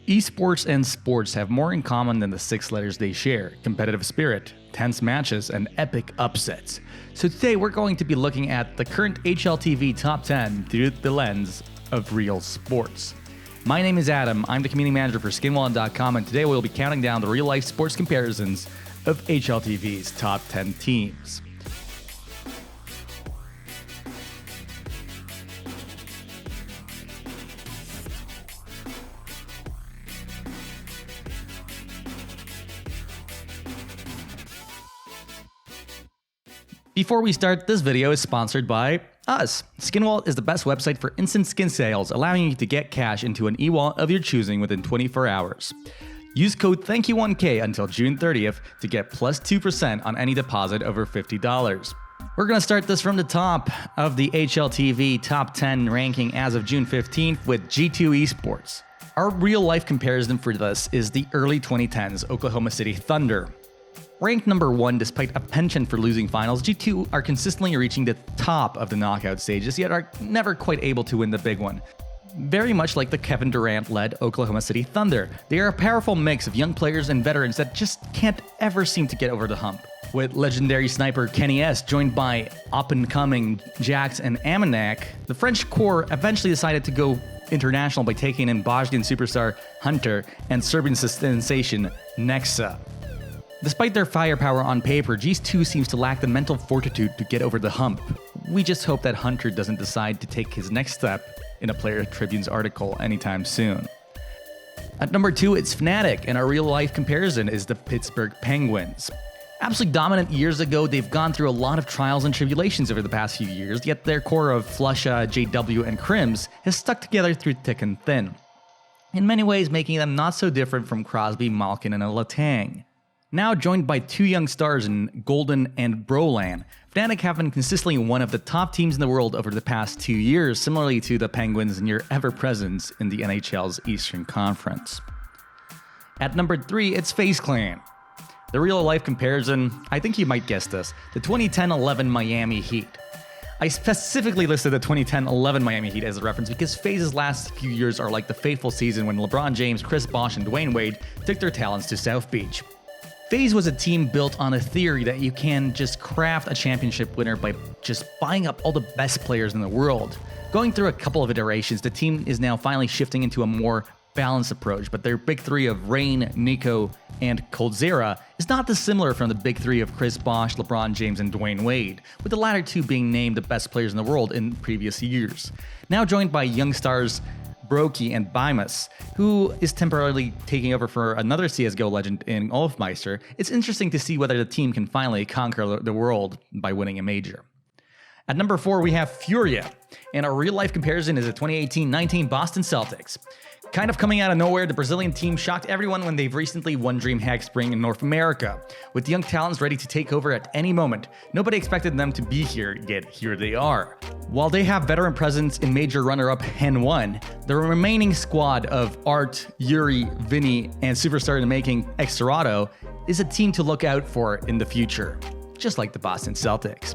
Esports and sports have more in common than the 6 letters they share: competitive spirit, tense matches, and epic upsets. So today we're going to be looking at the current HLTV top 10 through the lens of real sports. My name is Adam, I'm the community manager for Skinwallet.com, and today we'll be counting down the real life sports comparisons of HLTV's top 10 teams. Before we start, this video is sponsored by us. Skinwallet is the best website for instant skin sales, allowing you to get cash into an e-wallet of your choosing within 24 hours. Use code THANKYOU1K until June 30th to get plus 2% on any deposit over $50. We're going to start this from the top of the HLTV top 10 ranking as of June 15th with G2 Esports. Our real life comparison for this is the early 2010s Oklahoma City Thunder. Ranked number 1 despite a penchant for losing finals, G2 are consistently reaching the top of the knockout stages, yet are never quite able to win the big one. Very much like the Kevin Durant-led Oklahoma City Thunder, they are a powerful mix of young players and veterans that just can't ever seem to get over the hump. With legendary sniper Kenny S joined by up-and-coming Jax and Amanek, the French core eventually decided to go international by taking in Bosnian superstar Hunter and Serbian sensation Nexa. Despite their firepower on paper, G2 seems to lack the mental fortitude to get over the hump. We just hope that Hunter doesn't decide to take his next step in a Player Tribune's article anytime soon. At number 2, it's Fnatic, and our real-life comparison is the Pittsburgh Penguins. Absolutely dominant years ago, they've gone through a lot of trials and tribulations over the past few years, yet their core of Flusha, JW, and Crims has stuck together through thick and thin, in many ways making them not so different from Crosby, Malkin, and Letang. Now joined by 2 young stars in Golden and Brolan, Fnatic have been consistently one of the top teams in the world over the past 2 years, similarly to the Penguins' near ever-presence in the NHL's Eastern Conference. At number 3, it's FaZe Clan. The real-life comparison, I think you might guess this, the 2010-11 Miami Heat. I specifically listed the 2010-11 Miami Heat as a reference because FaZe's last few years are like the fateful season when LeBron James, Chris Bosh, and Dwayne Wade took their talents to South Beach. FaZe was a team built on a theory that you can just craft a championship winner by just buying up all the best players in the world. Going through a couple of iterations, the team is now finally shifting into a more balanced approach, but their big three of Rain, Nico, and Coldzera is not dissimilar from the big three of Chris Bosh, LeBron James, and Dwayne Wade, with the latter two being named the best players in the world in previous years. Now joined by young stars Brokey and Bimus, who is temporarily taking over for another CSGO legend in Olfmeister, it's interesting to see whether the team can finally conquer the world by winning a major. At number 4, we have Furia, and our real-life comparison is the 2018-19 Boston Celtics. Kind of coming out of nowhere, the Brazilian team shocked everyone when they've recently won DreamHack Spring in North America. With young talents ready to take over at any moment, nobody expected them to be here, yet here they are. While they have veteran presence in major runner-up Hen 1, the remaining squad of Art, Yuri, Vinny, and superstar in the making Xterado is a team to look out for in the future, just like the Boston Celtics.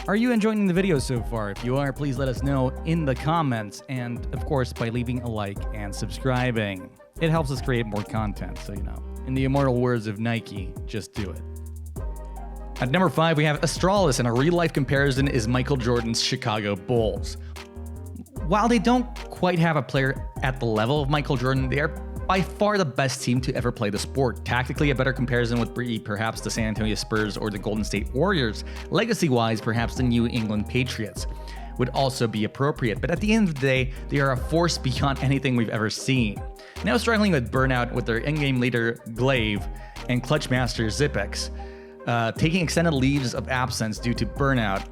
Are you enjoying the video so far? If you are, please let us know in the comments, and of course by leaving a like and subscribing. It helps us create more content, so in the immortal words of Nike, just do it. At number 5, we have Astralis, and a real-life comparison is Michael Jordan's Chicago Bulls. While they don't quite have a player at the level of Michael Jordan, they are by far the best team to ever play the sport. Tactically, a better comparison would be perhaps the San Antonio Spurs or the Golden State Warriors. Legacy-wise, perhaps the New England Patriots would also be appropriate. But at the end of the day, they are a force beyond anything we've ever seen. Now struggling with burnout with their in-game leader Glaive and clutch master Zipex, taking extended leaves of absence due to burnout.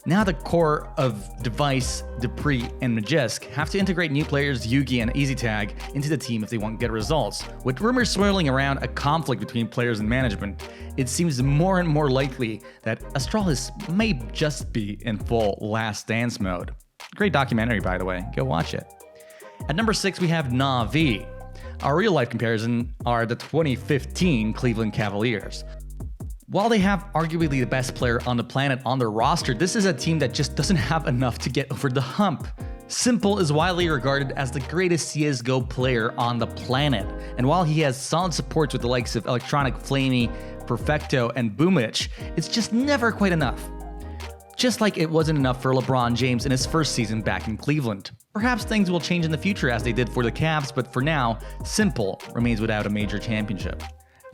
Now the core of Device, Dupree, and Majisk have to integrate new players Yugi and EasyTag into the team if they want to get results. With rumors swirling around a conflict between players and management, it seems more and more likely that Astralis may just be in full Last Dance mode. Great documentary, by the way. Go watch it. At number 6, we have Na'Vi. Our real-life comparison are the 2015 Cleveland Cavaliers. While they have arguably the best player on the planet on their roster, this is a team that just doesn't have enough to get over the hump. Simple is widely regarded as the greatest CSGO player on the planet, and while he has solid supports with the likes of Electronic, Flamey, Perfecto, and Boomich, it's just never quite enough. Just like it wasn't enough for LeBron James in his first season back in Cleveland. Perhaps things will change in the future as they did for the Cavs, but for now, Simple remains without a major championship.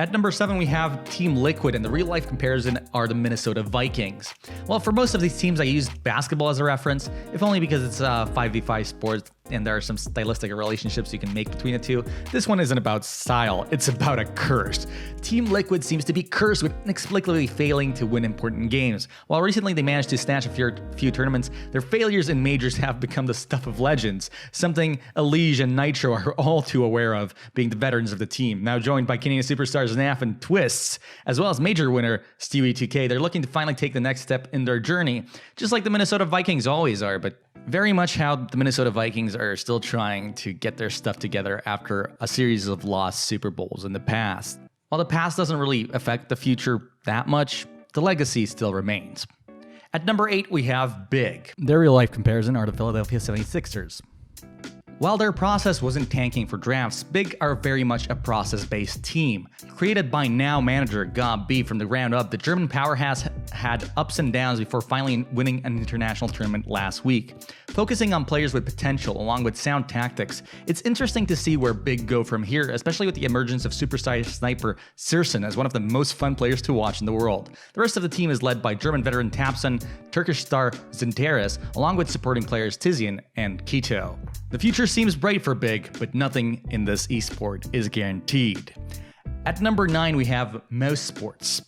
At number 7, we have Team Liquid, and the real-life comparison are the Minnesota Vikings. Well, for most of these teams, I use basketball as a reference, if only because it's a 5v5 sport, and there are some stylistic relationships you can make between the two. This one isn't about style, it's about a curse. Team Liquid seems to be cursed with inexplicably failing to win important games. While recently they managed to snatch a few tournaments, their failures in majors have become the stuff of legends, something Elige and Nitro are all too aware of, being the veterans of the team. Now joined by Canadian superstars Naf and Twists, as well as major winner Stewie 2K, they're looking to finally take the next step in their journey, just like the Minnesota Vikings always are, but very much how the Minnesota Vikings are still trying to get their stuff together after a series of lost Super Bowls in the past. While the past doesn't really affect the future that much, the legacy still remains. At number 8, we have Big. Their real-life comparison are the Philadelphia 76ers. While their process wasn't tanking for drafts, Big are very much a process-based team. Created by now manager Gob B from the ground up, the German powerhouse had ups and downs before finally winning an international tournament last week. Focusing on players with potential along with sound tactics, it's interesting to see where Big go from here, especially with the emergence of superstar sniper Sirsen as one of the most fun players to watch in the world. The rest of the team is led by German veteran Tapson, Turkish star Zinteres, along with supporting players Tizian and Kito. The future seems bright for Big, but nothing in this esport is guaranteed. At number 9, we have Mouse Sports.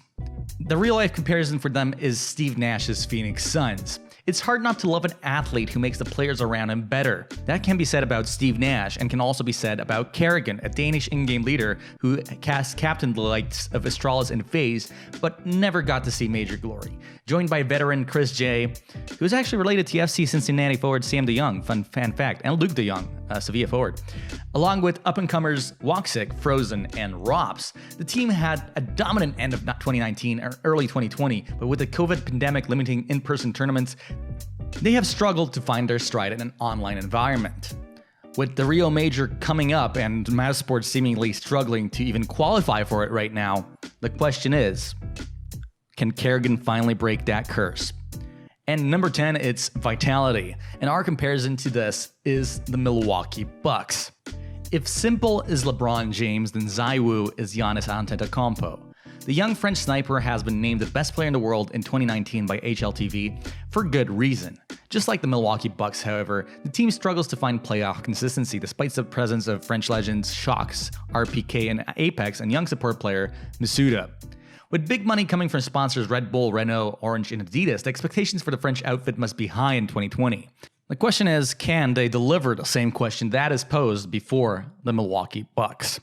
The real-life comparison for them is Steve Nash's Phoenix Suns. It's hard not to love an athlete who makes the players around him better. That can be said about Steve Nash and can also be said about Kerrigan, a Danish in-game leader who captained the likes of Astralis and FaZe, but never got to see major glory. Joined by veteran Chris J, who is actually related to FC Cincinnati forward Sam DeYoung, fan fact, and Luke DeYoung, Sevilla forward. Along with up-and-comers Woxic, Frozen, and Rops, the team had a dominant end of 2019 or early 2020, but with the COVID pandemic limiting in-person tournaments, they have struggled to find their stride in an online environment. With the Rio Major coming up and Mouse Sports seemingly struggling to even qualify for it right now, the question is, can Kerrigan finally break that curse? And number 10, it's Vitality, and our comparison to this is the Milwaukee Bucks. If Simple is LeBron James, then Zaiwu is Giannis Antetokounmpo. The young French sniper has been named the best player in the world in 2019 by HLTV for good reason. Just like the Milwaukee Bucks, however, the team struggles to find playoff consistency despite the presence of French legends Shox, RPK, and Apex, and young support player Masuda. With big money coming from sponsors Red Bull, Renault, Orange, and Adidas, the expectations for the French outfit must be high in 2020. The question is, can they deliver the same question that is posed before the Milwaukee Bucks?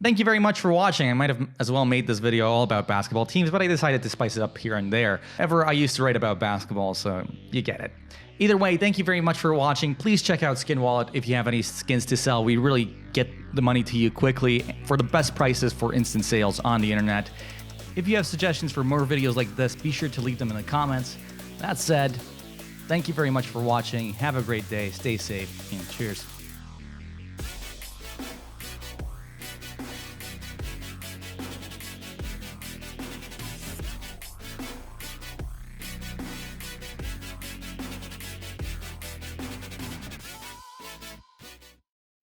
Thank you very much for watching. I might have as well made this video all about basketball teams, but I decided to spice it up here and there. Ever, I used to write about basketball, so you get it. Either way, thank you very much for watching. Please check out Skinwallet if you have any skins to sell. We really get the money to you quickly for the best prices for instant sales on the internet. If you have suggestions for more videos like this, be sure to leave them in the comments. That said, thank you very much for watching. Have a great day. Stay safe, and cheers.